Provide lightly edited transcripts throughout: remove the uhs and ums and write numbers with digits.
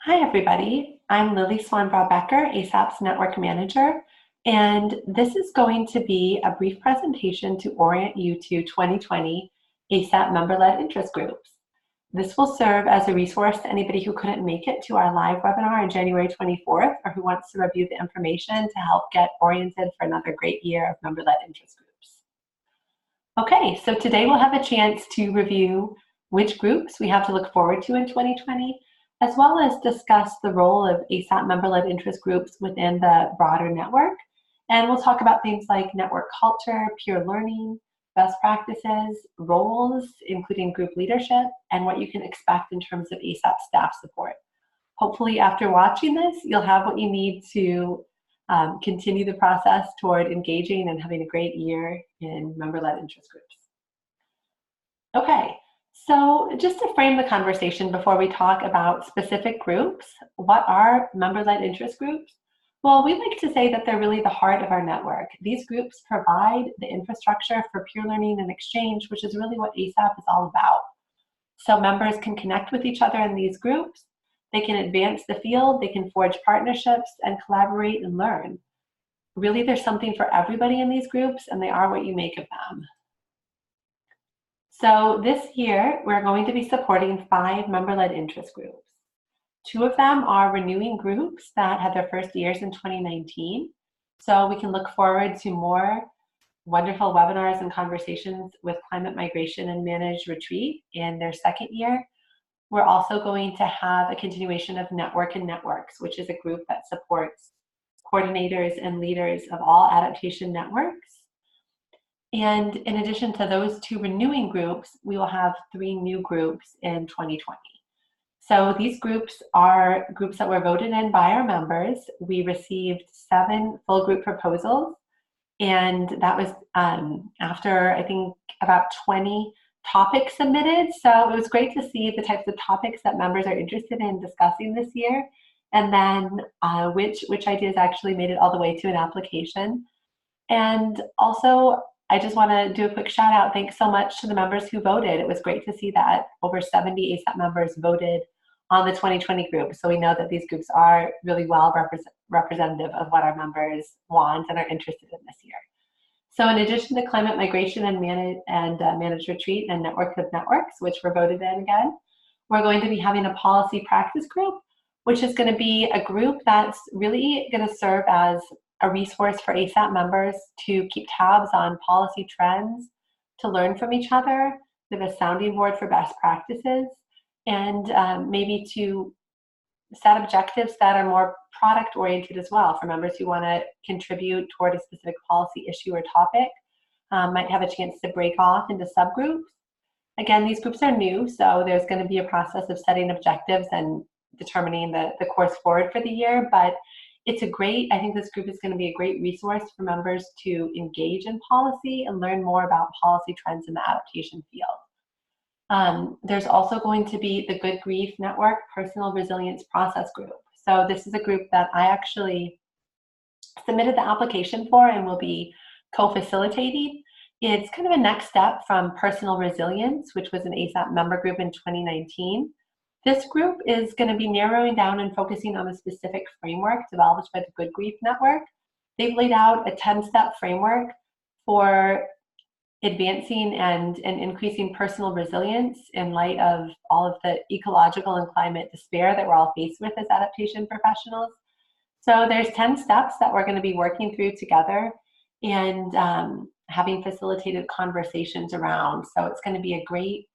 Hi, everybody. I'm Lily Swan-Becker, ESOP's Network Manager, and this is going to be a brief presentation to orient you to 2020 ESOP member-led interest groups. This will serve as a resource to anybody who couldn't make it to our live webinar on January 24th or who wants to review the information to help get oriented for another great year of member-led interest groups. Okay, so today we'll have a chance to review which groups we have to look forward to in 2020, as well as discuss the role of ESOP member-led interest groups within the broader network. And we'll talk about things like network culture, peer learning, best practices, roles, including group leadership, and what you can expect in terms of ESOP staff support. Hopefully after watching this, you'll have what you need to continue the process toward engaging and having a great year in member-led interest groups. Okay. So just to frame the conversation before we talk about specific groups, what are member-led interest groups? Well, we like to say that they're really the heart of our network. These groups provide the infrastructure for peer learning and exchange, which is really what ESOP is all about. So members can connect with each other in these groups, they can advance the field, they can forge partnerships and collaborate and learn. Really, there's something for everybody in these groups, and they are what you make of them. So this year, we're going to be supporting 5 member-led interest groups. 2 of them are renewing groups that had their first years in 2019. So we can look forward to more wonderful webinars and conversations with Climate Migration and Managed Retreat in their second year. We're also going to have a continuation of Network and Networks, which is a group that supports coordinators and leaders of all adaptation networks. And in addition to those 2 renewing groups, we will have 3 new groups in 2020. So these groups are groups that were voted in by our members. We received 7 full group proposals, and that was after, I think, about 20 topics submitted. So it was great to see the types of topics that members are interested in discussing this year, and then which ideas actually made it all the way to an application. And also, I just want to do a quick shout out. Thanks so much to the members who voted. It was great to see that over 70 ESOP members voted on the 2020 group. So we know that these groups are really well representative of what our members want and are interested in this year. So in addition to Climate Migration and Managed Retreat and Network of Networks, which were voted in again, we're going to be having a policy practice group, which is going to be a group that's really going to serve as a resource for ESOP members to keep tabs on policy trends, to learn from each other, to have a sounding board for best practices, and maybe to set objectives that are more product-oriented as well for members who want to contribute toward a specific policy issue or topic, might have a chance to break off into subgroups. Again, these groups are new, so there's going to be a process of setting objectives and determining the course forward for the year, but it's I think this group is going to be a great resource for members to engage in policy and learn more about policy trends in the adaptation field. There's also going to be the Good Grief Network Personal Resilience Process Group. So this is a group that I actually submitted the application for and will be co-facilitating. It's kind of a next step from Personal Resilience, which was an ESOP member group in 2019. This group is going to be narrowing down and focusing on a specific framework developed by the Good Grief Network. They've laid out a 10-step framework for advancing and increasing personal resilience in light of all of the ecological and climate despair that we're all faced with as adaptation professionals. So there's 10 steps that we're going to be working through together and having facilitated conversations around. So it's going to be a great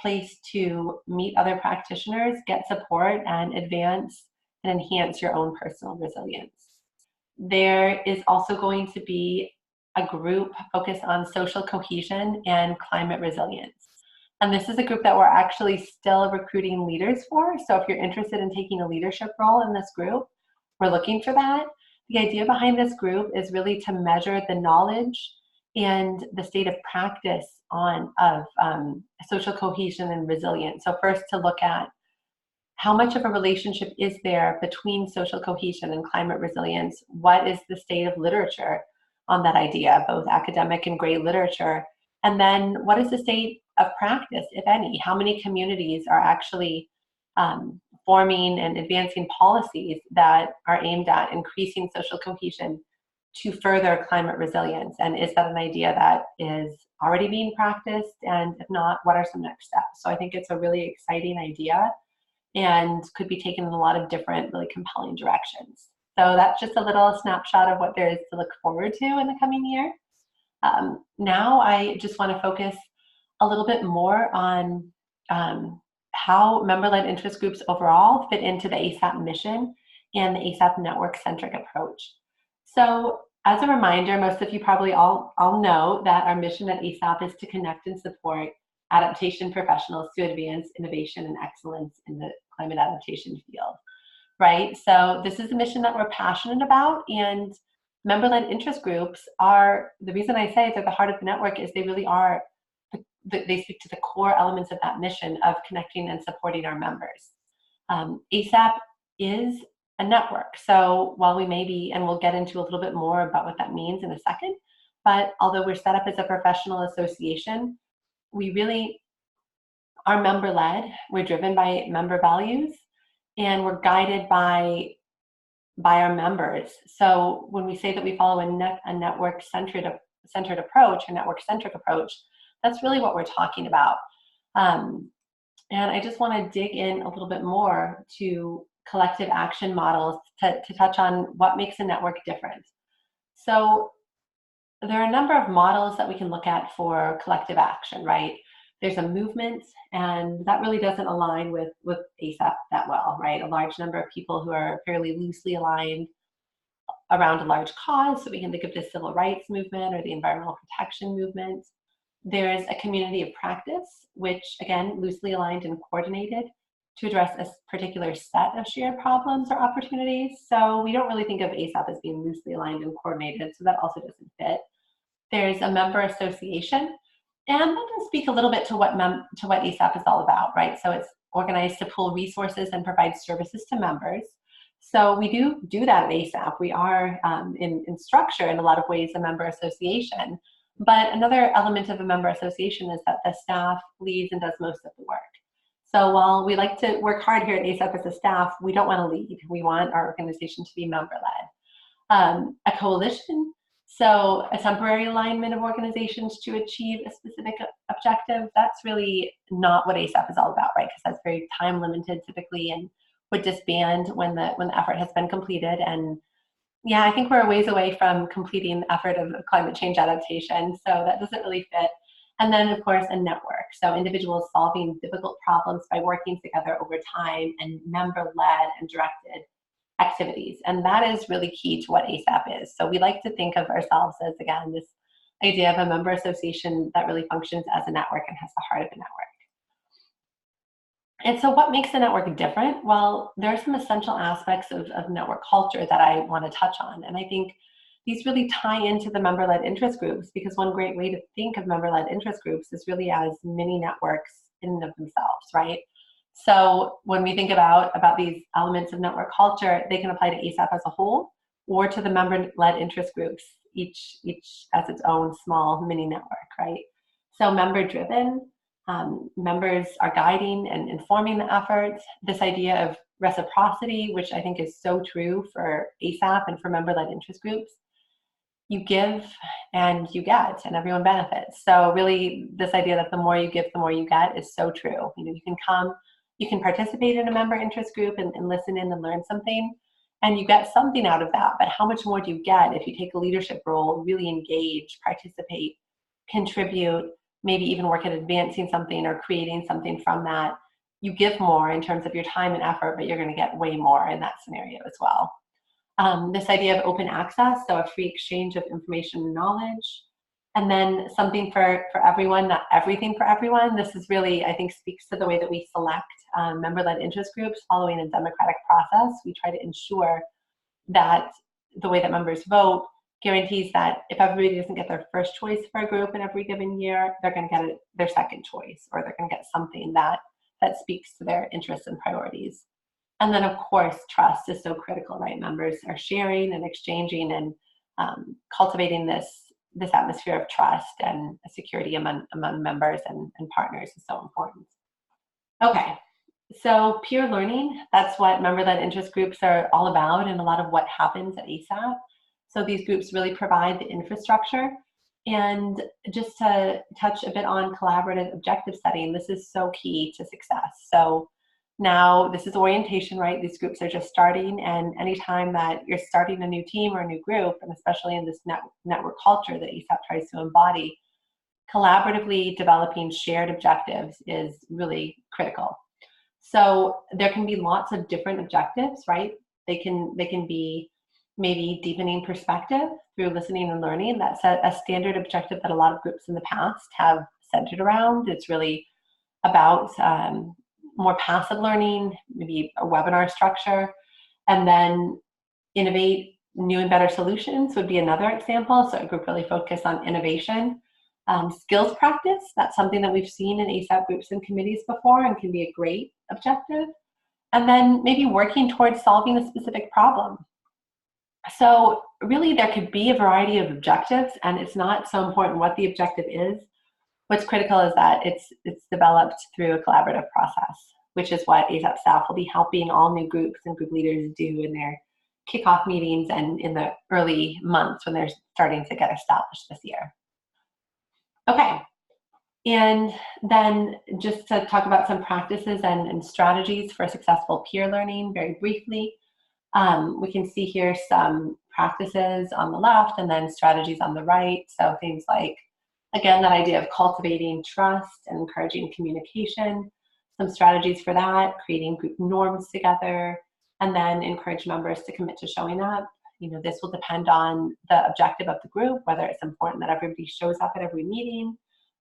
place to meet other practitioners, get support, and advance and enhance your own personal resilience. There is also going to be a group focused on social cohesion and climate resilience. And this is a group that we're actually still recruiting leaders for. So if you're interested in taking a leadership role in this group, we're looking for that. The idea behind this group is really to measure the knowledge and the state of practice of social cohesion and resilience. So first, to look at how much of a relationship is there between social cohesion and climate resilience? What is the state of literature on that idea, both academic and gray literature? And then what is the state of practice, if any? How many communities are actually forming and advancing policies that are aimed at increasing social cohesion to further climate resilience? And is that an idea that is already being practiced? And if not, what are some next steps? So I think it's a really exciting idea and could be taken in a lot of different really compelling directions. So that's just a little snapshot of what there is to look forward to in the coming year. Now I just want to focus a little bit more on how member-led interest groups overall fit into the ASAP mission and the ASAP network-centric approach. So as a reminder, most of you probably all know that our mission at ASAP is to connect and support adaptation professionals to advance innovation and excellence in the climate adaptation field, right? So this is a mission that we're passionate about, and member-led interest groups are, the reason I say they're the heart of the network is they really are, they speak to the core elements of that mission of connecting and supporting our members. ASAP is a network. So while we may be, and we'll get into a little bit more about what that means in a second, but although we're set up as a professional association, we really are member-led, we're driven by member values, and we're guided by our members. So when we say that we follow a network-centered approach, a network-centric approach, that's really what we're talking about. And I just want to dig in a little bit more to collective action models to touch on what makes a network different. So there are a number of models that we can look at for collective action, right? There's a movement, and that really doesn't align with ASAP that well, right? A large number of people who are fairly loosely aligned around a large cause. So we can think of the civil rights movement or the environmental protection movement. There is a community of practice, which again, loosely aligned and coordinated to address a particular set of shared problems or opportunities. So we don't really think of ASAP as being loosely aligned and coordinated, so that also doesn't fit. There's a member association, and that can speak a little bit to what ASAP is all about, right? So it's organized to pool resources and provide services to members. So we do that at ASAP. We are in structure in a lot of ways a member association. But another element of a member association is that the staff leads and does most of the work. So while we like to work hard here at ASAP as a staff, we don't want to lead. We want our organization to be member-led. A coalition, so a temporary alignment of organizations to achieve a specific objective, that's really not what ASAP is all about, right? Because that's very time limited typically and would disband when the effort has been completed. And yeah, I think we're a ways away from completing the effort of climate change adaptation, so that doesn't really fit. And then, of course, a network. So individuals solving difficult problems by working together over time and member-led and directed activities. And that is really key to what ASAP is. So we like to think of ourselves as, again, this idea of a member association that really functions as a network and has the heart of a network. And so what makes the network different? Well, there are some essential aspects of network culture that I want to touch on. And I think these really tie into the member-led interest groups, because one great way to think of member-led interest groups is really as mini networks in and of themselves, right? So when we think about these elements of network culture, they can apply to ASAP as a whole or to the member-led interest groups, each as its own small mini network, right? So member-driven, members are guiding and informing the effort. This idea of reciprocity, which I think is so true for ASAP and for member-led interest groups. You give and you get, and everyone benefits. So really, this idea that the more you give, the more you get is so true. You know, you can come, you can participate in a member interest group and listen in and learn something, and you get something out of that. But how much more do you get if you take a leadership role, really engage, participate, contribute, maybe even work at advancing something or creating something from that? You give more in terms of your time and effort, but you're going to get way more in that scenario as well. This idea of open access, so a free exchange of information and knowledge, and then something for everyone, not everything for everyone. This is really, I think, speaks to the way that we select member-led interest groups following a democratic process. We try to ensure that the way that members vote guarantees that if everybody doesn't get their first choice for a group in every given year, they're going to get their second choice, or they're going to get something that speaks to their interests and priorities. And then, of course, trust is so critical, right? Members are sharing and exchanging and cultivating this atmosphere of trust and security among members and partners is so important. Okay, So peer learning, that's what member-led interest groups are all about and a lot of what happens at ESOP. So these groups really provide the infrastructure. And just to touch a bit on collaborative objective setting, this is so key to success. So now this is orientation, right? These groups are just starting, and anytime that you're starting a new team or a new group, and especially in this network culture that ESOP tries to embody, collaboratively developing shared objectives is really critical. So there can be lots of different objectives, right? They can be maybe deepening perspective through listening and learning. That's a standard objective that a lot of groups in the past have centered around. It's really about more passive learning, maybe a webinar structure, and then innovate new and better solutions would be another example. So a group really focused on innovation. Skills practice, that's something that we've seen in ESOP groups and committees before and can be a great objective. And then maybe working towards solving a specific problem. So really there could be a variety of objectives, and it's not so important what the objective is. What's critical is that it's developed through a collaborative process, which is what ESOP staff will be helping all new groups and group leaders do in their kickoff meetings and in the early months when they're starting to get established this year. Okay, and then just to talk about some practices and strategies for successful peer learning very briefly. We can see here some practices on the left and then strategies on the right. So things like, again, that idea of cultivating trust and encouraging communication, some strategies for that, creating group norms together, and then encourage members to commit to showing up. You know, this will depend on the objective of the group, whether it's important that everybody shows up at every meeting,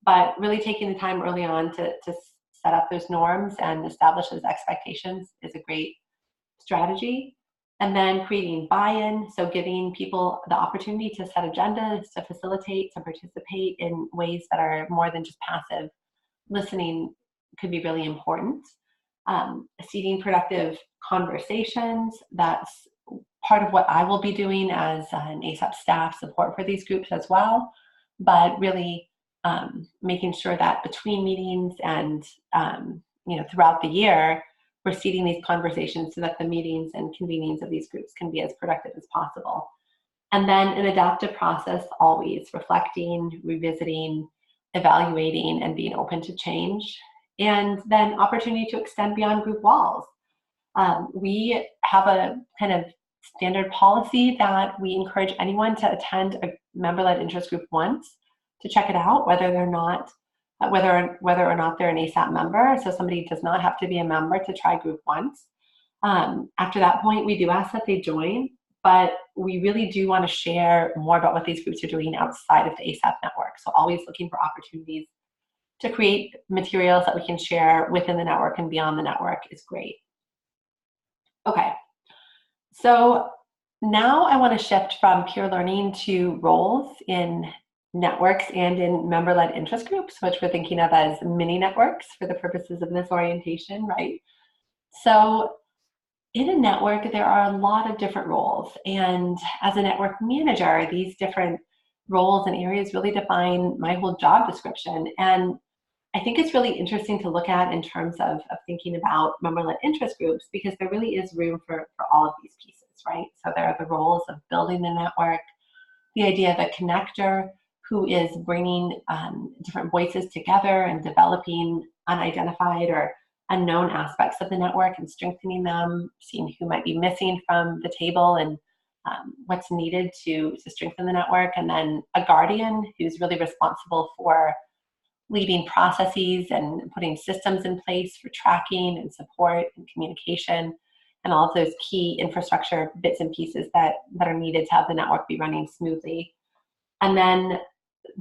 but really taking the time early on to set up those norms and establish those expectations is a great strategy. And then creating buy-in, so giving people the opportunity to set agendas, to facilitate, to participate in ways that are more than just passive listening could be really important. Seeding productive conversations, that's part of what I will be doing as an ESOP staff support for these groups as well, but really making sure that between meetings and throughout the year, we're seeding these conversations so that the meetings and convenings of these groups can be as productive as possible. And then an adaptive process, always reflecting, revisiting, evaluating, and being open to change. And then opportunity to extend beyond group walls. We have a kind of standard policy that we encourage anyone to attend a member-led interest group once to check it out, whether or not they're an ESOP member. So somebody does not have to be a member to try group once. After that point, we do ask that they join, but we really do want to share more about what these groups are doing outside of the ESOP network. So always looking for opportunities to create materials that we can share within the network and beyond the network is great. Okay, so now I want to shift from peer learning to roles in networks and in member-led interest groups, which we're thinking of as mini networks for the purposes of this orientation, right? So in a network, there are a lot of different roles. And as a network manager, these different roles and areas really define my whole job description. And I think it's really interesting to look at in terms of thinking about member-led interest groups, because there really is room for all of these pieces, right? So there are the roles of building the network, the idea of a connector, who is bringing different voices together and developing unidentified or unknown aspects of the network and strengthening them, seeing who might be missing from the table and what's needed to strengthen the network. And then a guardian who's really responsible for leading processes and putting systems in place for tracking and support and communication and all of those key infrastructure bits and pieces that are needed to have the network be running smoothly. And then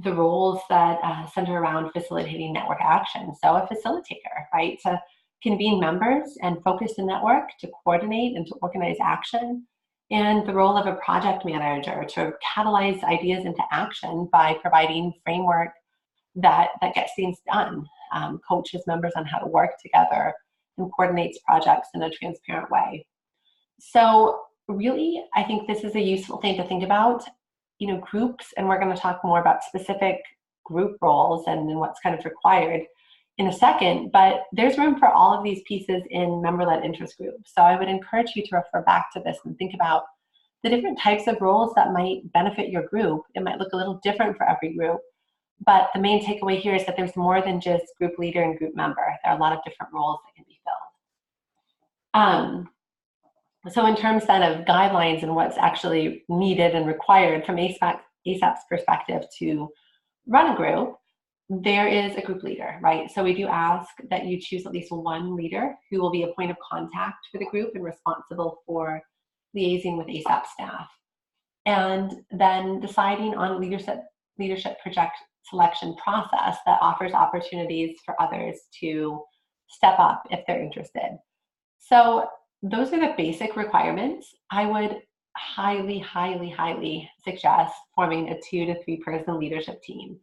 the roles that center around facilitating network action. So a facilitator, right, to convene members and focus the network, to coordinate and to organize action, and the role of a project manager to catalyze ideas into action by providing framework that gets things done, coaches members on how to work together, and coordinates projects in a transparent way. So really, I think this is a useful thing to think about. Groups, and we're going to talk more about specific group roles and what's kind of required in a second, but there's room for all of these pieces in member-led interest groups. So I would encourage you to refer back to this and think about the different types of roles that might benefit your group. It might look a little different for every group, but the main takeaway here is that there's more than just group leader and group member. There are a lot of different roles that can be filled. So in terms then of guidelines and what's actually needed and required from ESOP's perspective to run a group, there is a group leader, right? So we do ask that you choose at least one leader who will be a point of contact for the group and responsible for liaising with ESOP staff. And then deciding on a leadership project selection process that offers opportunities for others to step up if they're interested. So those are the basic requirements. I would highly, highly, highly suggest forming a 2 to 3 person leadership team.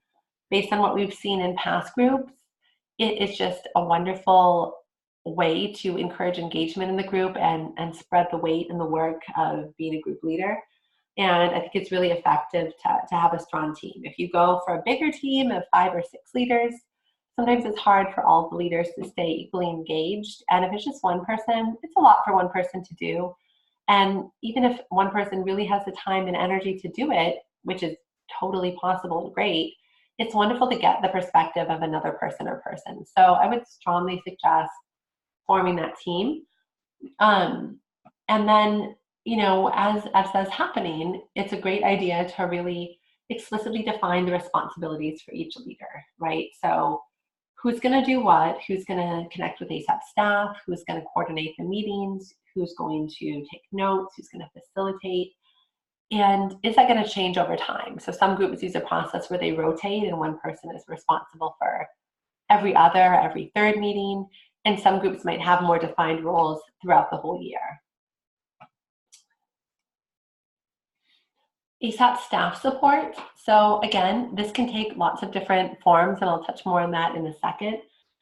Based on what we've seen in past groups, it is just a wonderful way to encourage engagement in the group and spread the weight and the work of being a group leader. And I think it's really effective to have a strong team. If you go for a bigger team of 5 or 6 leaders, sometimes it's hard for all the leaders to stay equally engaged. And if it's just one person, it's a lot for one person to do. And even if one person really has the time and energy to do it, which is totally possible and great, it's wonderful to get the perspective of another person or person. So I would strongly suggest forming that team. And then, as that's happening, it's a great idea to really explicitly define the responsibilities for each leader, right? So who's going to do what, who's going to connect with ESOP staff, who's going to coordinate the meetings, who's going to take notes, who's going to facilitate, and is that going to change over time? So some groups use a process where they rotate and one person is responsible for every other, every third meeting, and some groups might have more defined roles throughout the whole year. ESOP staff support. So again, this can take lots of different forms, and I'll touch more on that in a second.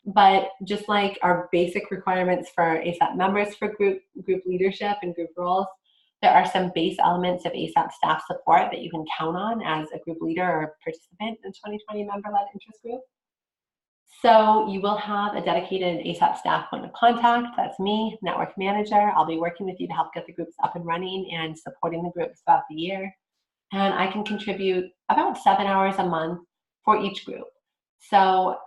But just like our basic requirements for ESOP members for group leadership and group roles, there are some base elements of ESOP staff support that you can count on as a group leader or participant in 2020 member-led interest group. So you will have a dedicated ESOP staff point of contact. That's me, network manager. I'll be working with you to help get the groups up and running and supporting the groups throughout the year. And I can contribute about 7 hours a month for each group. So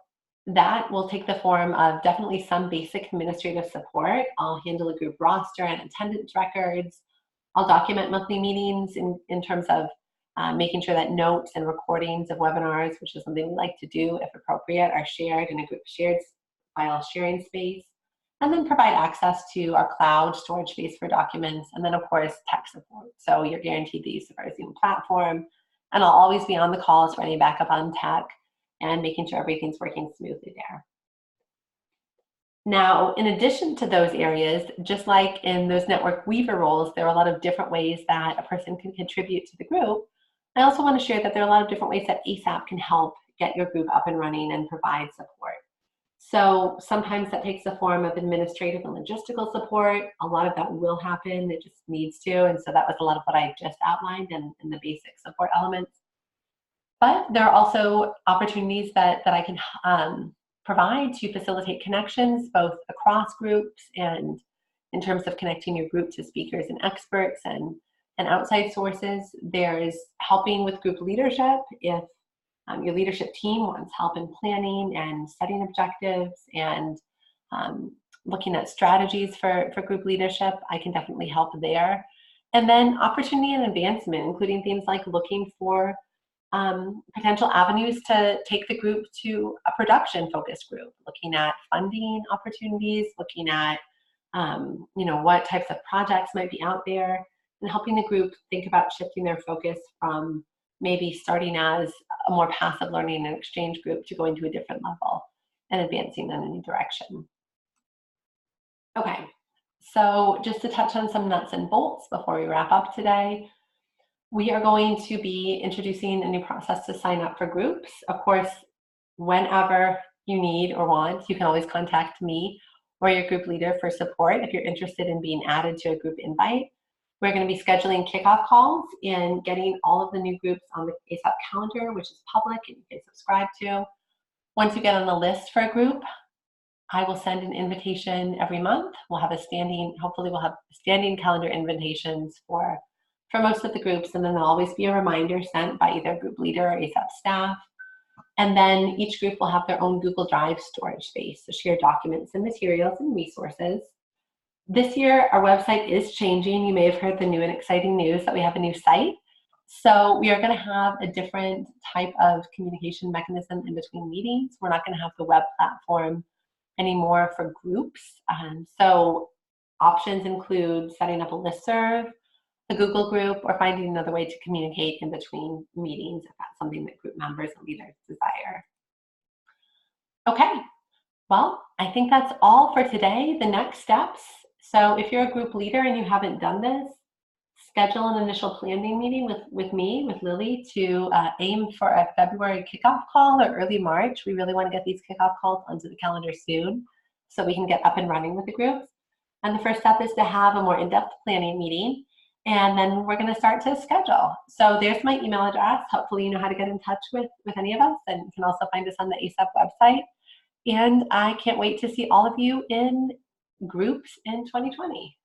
that will take the form of definitely some basic administrative support. I'll handle a group roster and attendance records. I'll document monthly meetings in terms of making sure that notes and recordings of webinars, which is something we like to do if appropriate, are shared in a group shared file sharing space, and then provide access to our cloud storage space for documents, and then of course tech support. So you're guaranteed the use of our Zoom platform, and I'll always be on the calls for any backup on tech and making sure everything's working smoothly there. Now, in addition to those areas, just like in those network weaver roles, there are a lot of different ways that a person can contribute to the group. I also want to share that there are a lot of different ways that ESOP can help get your group up and running and provide support. So sometimes that takes the form of administrative and logistical support. A lot of that will happen, it just needs to, and so that was a lot of what I just outlined in the basic support elements. But there are also opportunities that I can provide to facilitate connections both across groups and in terms of connecting your group to speakers and experts and outside sources. There's helping with group leadership if your leadership team wants help in planning and setting objectives and looking at strategies for group leadership. I can definitely help there. And then opportunity and advancement, including things like looking for potential avenues to take the group to a production-focused group, looking at funding opportunities, looking at what types of projects might be out there, and helping the group think about shifting their focus from maybe starting as a more passive learning and exchange group to going to a different level and advancing in a new direction. Okay, so just to touch on some nuts and bolts before we wrap up today, we are going to be introducing a new process to sign up for groups. Of course, whenever you need or want, you can always contact me or your group leader for support if you're interested in being added to a group invite. We're going to be scheduling kickoff calls and getting all of the new groups on the ESOP calendar, which is public and you can subscribe to. Once you get on the list for a group, I will send an invitation every month. Hopefully we'll have standing calendar invitations for most of the groups, and then there'll always be a reminder sent by either group leader or ESOP staff. And then each group will have their own Google Drive storage space to share documents and materials and resources. This year, our website is changing. You may have heard the new and exciting news that we have a new site. So we are going to have a different type of communication mechanism in between meetings. We're not going to have the web platform anymore for groups. So options include setting up a listserv, a Google group, or finding another way to communicate in between meetings if that's something that group members and leaders desire. Okay, well, I think that's all for today. The next steps. So if you're a group leader and you haven't done this, schedule an initial planning meeting with me, with Lily, to aim for a February kickoff call or early March. We really want to get these kickoff calls onto the calendar soon so we can get up and running with the groups. And the first step is to have a more in-depth planning meeting. And then we're going to start to schedule. So there's my email address. Hopefully you know how to get in touch with any of us, and you can also find us on the ESOP website. And I can't wait to see all of you in groups in 2020.